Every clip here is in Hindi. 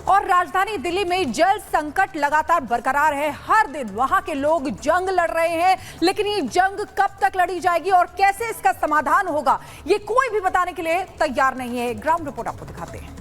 और राजधानी दिल्ली में जल संकट लगातार बरकरार है। हर दिन वहां के लोग जंग लड़ रहे हैं, लेकिन ये जंग कब तक लड़ी जाएगी और कैसे इसका समाधान होगा, ये कोई भी बताने के लिए तैयार नहीं है। ग्राउंड रिपोर्ट आपको दिखाते हैं।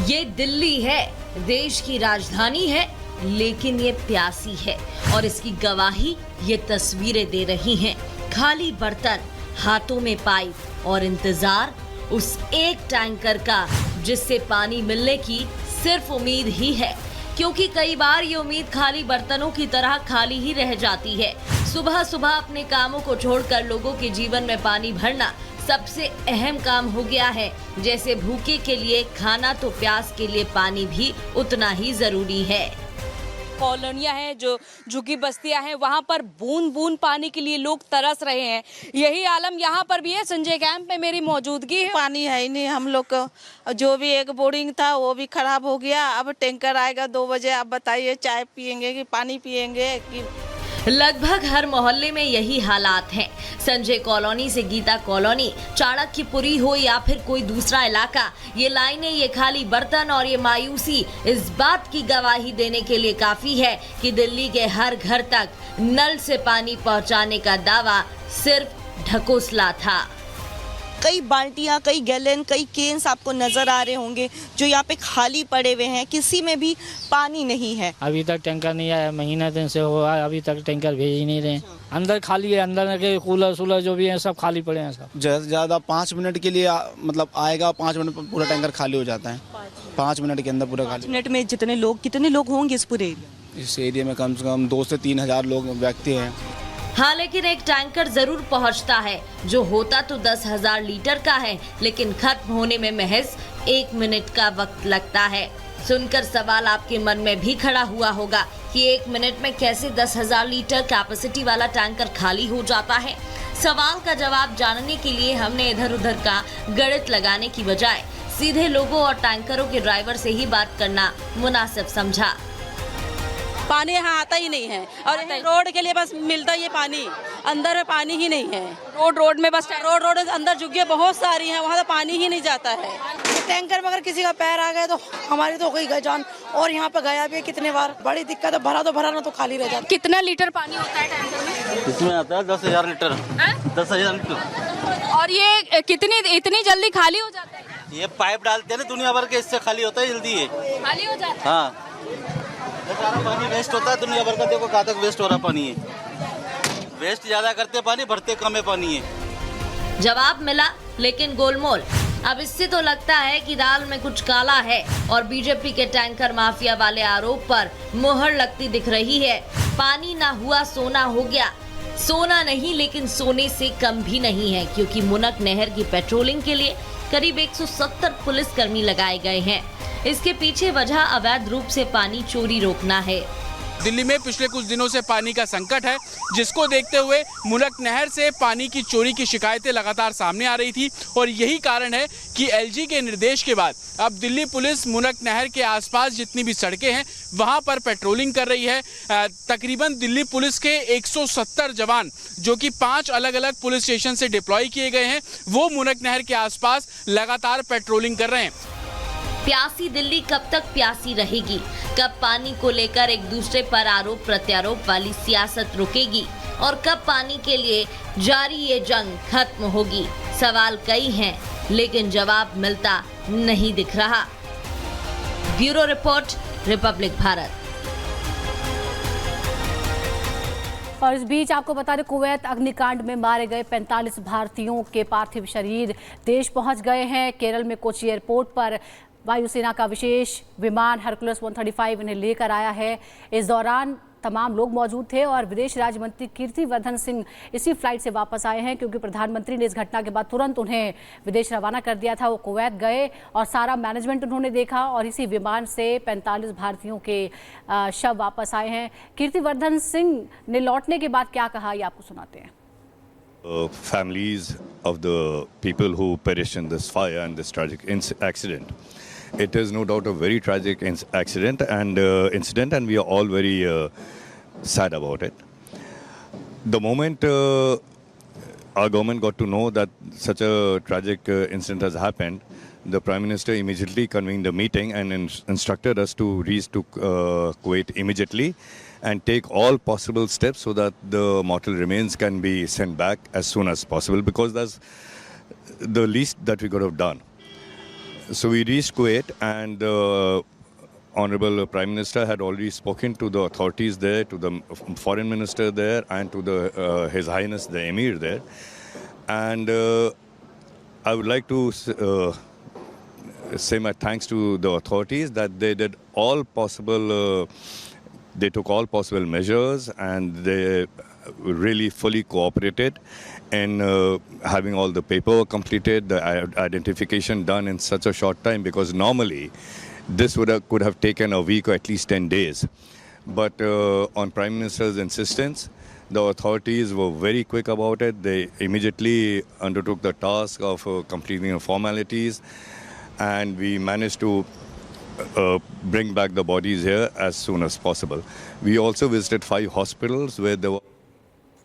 ये दिल्ली है, देश की राजधानी है, लेकिन ये प्यासी है और इसकी गवाही ये तस्वीरें दे रही हैं। खाली बर्तन, हाथों में पाइप और इंतजार उस एक टैंकर का जिससे पानी मिलने की सिर्फ उम्मीद ही है, क्योंकि कई बार ये उम्मीद खाली बर्तनों की तरह खाली ही रह जाती है। सुबह सुबह अपने कामों को छोड़कर लोगों के जीवन में पानी भरना सबसे अहम काम हो गया है। जैसे भूखे के लिए खाना, तो प्यास के लिए पानी भी उतना ही जरूरी है। कॉलोनियां हैं, जो झुग्गी बस्तियां हैं, वहां पर बूंद बूंद पानी के लिए लोग तरस रहे हैं। यही आलम यहाँ पर भी है। संजय कैंप में मेरी मौजूदगी है। पानी है ही नहीं। हम लोग को जो भी एक बोरिंग था वो भी खराब हो गया। अब टैंकर आएगा 2 बजे। आप बताइए, चाय पियेंगे कि पानी पियेंगे कि लगभग हर मोहल्ले में यही हालात हैं। संजय कॉलोनी से गीता कॉलोनी, चाणक्यपुरी हो या फिर कोई दूसरा इलाका, ये लाइनें, ये खाली बर्तन और ये मायूसी इस बात की गवाही देने के लिए काफी है कि दिल्ली के हर घर तक नल से पानी पहुंचाने का दावा सिर्फ ढकोसला था। कई बाल्टियां, कई गैलन, कई केन्स आपको नजर आ रहे होंगे जो यहाँ पे खाली पड़े हुए हैं। किसी में भी पानी नहीं है। अभी तक टैंकर नहीं आया, महीना दिन से हुआ, अभी तक टैंकर भेज ही नहीं रहे। अंदर खाली है, अंदर के कूलर जो भी है सब खाली पड़े हैं। सब ज़्यादा 5 मिनट के लिए मतलब आएगा, 5 मिनट में पूरा टैंकर खाली हो जाता है। 5 मिनट के अंदर पूरा खाली। 5 मिनट में कितने लोग होंगे इस पूरे एरिया? इस एरिया में कम से कम 2 से 3 हजार लोग व्यक्ति हैं। हाँ, लेकिन एक टैंकर जरूर पहुंचता है, जो होता तो 10,000 लीटर का है, लेकिन खत्म होने में महज 1 मिनट का वक्त लगता है। सुनकर सवाल आपके मन में भी खड़ा हुआ होगा कि 1 मिनट में कैसे 10,000 लीटर कैपेसिटी वाला टैंकर खाली हो जाता है। सवाल का जवाब जानने के लिए हमने इधर उधर का गणित लगाने की बजाय सीधे लोगों और टैंकरों के ड्राइवर से ही बात करना मुनासिब समझा। पानी यहाँ आता ही नहीं है और रोड के लिए बस मिलता ही है पानी। अंदर में पानी ही नहीं है। रोड में बस रोड अंदर झुग्गियाँ बहुत सारी हैं, वहाँ तो पानी ही नहीं जाता है। टैंकर में अगर किसी का पैर आ गया तो हमारी तो गई जान। और यहाँ पे गया भी कितने बार, बड़ी दिक्कत है। भरा ना तो खाली रह जाता। कितना लीटर पानी होता है टैंकर में? इसमें आता है 10,000 लीटर। 10,000 लीटर। और ये इतनी जल्दी खाली हो जाता है? ये पाइप डालते हैं ना दुनिया भर के, इससे खाली होता है जल्दी। ये खाली हो जाता है। हाँ, सारा पानी वेस्ट होता है दुनिया भर का। देखो कहाँ तक वेस्ट हो रहा पानी है। वेस्ट ज्यादा करते पानी, भरते कम है पानी है। जवाब मिला, लेकिन गोलमोल। अब इससे तो लगता है कि दाल में कुछ काला है और बीजेपी के टैंकर माफिया वाले आरोप पर मुहर लगती दिख रही है। पानी ना हुआ सोना हो गया। सोना नहीं, लेकिन सोने से कम भी नहीं है, क्योंकि मुनक नहर की पेट्रोलिंग के लिए करीब 170 पुलिसकर्मी लगाए गए हैं। इसके पीछे वजह अवैध रूप से पानी चोरी रोकना है। दिल्ली में पिछले कुछ दिनों से पानी का संकट है, जिसको देखते हुए मुनक नहर से पानी की चोरी की शिकायतें लगातार सामने आ रही थी और यही कारण है कि एलजी के निर्देश के बाद अब दिल्ली पुलिस मुनक नहर के आसपास जितनी भी सड़कें हैं वहां पर पेट्रोलिंग कर रही है। तकरीबन दिल्ली पुलिस के 170 जवान, जो कि 5 अलग अलग पुलिस स्टेशन से डिप्लॉय किए गए हैं, वो मुनक नहर के आसपास लगातार पेट्रोलिंग कर रहे हैं। प्यासी दिल्ली कब तक प्यासी रहेगी? कब पानी को लेकर एक दूसरे पर आरोप प्रत्यारोप वाली सियासत रुकेगी और कब पानी के लिए जारी ये जंग खत्म होगी? सवाल कई हैं, लेकिन जवाब मिलता नहीं दिख रहा। Bureau report, Republic Bharat. और इस बीच आपको बता दें, कुवैत अग्निकांड में मारे गए 45 भारतीयों के पार्थिव शरीर देश पहुंच गए हैं। केरल में कोची एयरपोर्ट पर वायुसेना का विशेष विमान हरकुलस 135 इन्हें लेकर आया है। इस दौरान तमाम लोग मौजूद थे और विदेश राज्य मंत्री कीर्तिवर्धन सिंह इसी फ्लाइट से वापस आए हैं, क्योंकि प्रधानमंत्री ने इस घटना के बाद तुरंत उन्हें विदेश रवाना कर दिया था। वो कुवैत गए और सारा मैनेजमेंट उन्होंने देखा और इसी विमान से 45 भारतीयों के शव वापस आए हैं। कीर्तिवर्धन सिंह ने लौटने के बाद क्या कहा, ये आपको सुनाते हैं। Families of the people who perished in this fire and this tragic accident. It is no doubt a very tragic accident and incident, and we are all very sad about it. The moment our government got to know that such a tragic incident has happened, the Prime Minister immediately convened a meeting and instructed us to reach to Kuwait immediately and take all possible steps so that the mortal remains can be sent back as soon as possible, because that's the least that we could have done. So we reached Kuwait, and the Honorable Prime Minister had already spoken to the authorities there, to the Foreign Minister there, and to His Highness the Emir there. And I would like to say my thanks to the authorities that they did all possible, they took all possible measures, and they really fully cooperated in having all the paperwork completed, the identification done in such a short time, because normally this could have taken a week or at least 10 days. But on Prime Minister's insistence, the authorities were very quick about it. They immediately undertook the task of completing the formalities, and we managed to bring back the bodies here as soon as possible. We also visited 5 hospitals where there were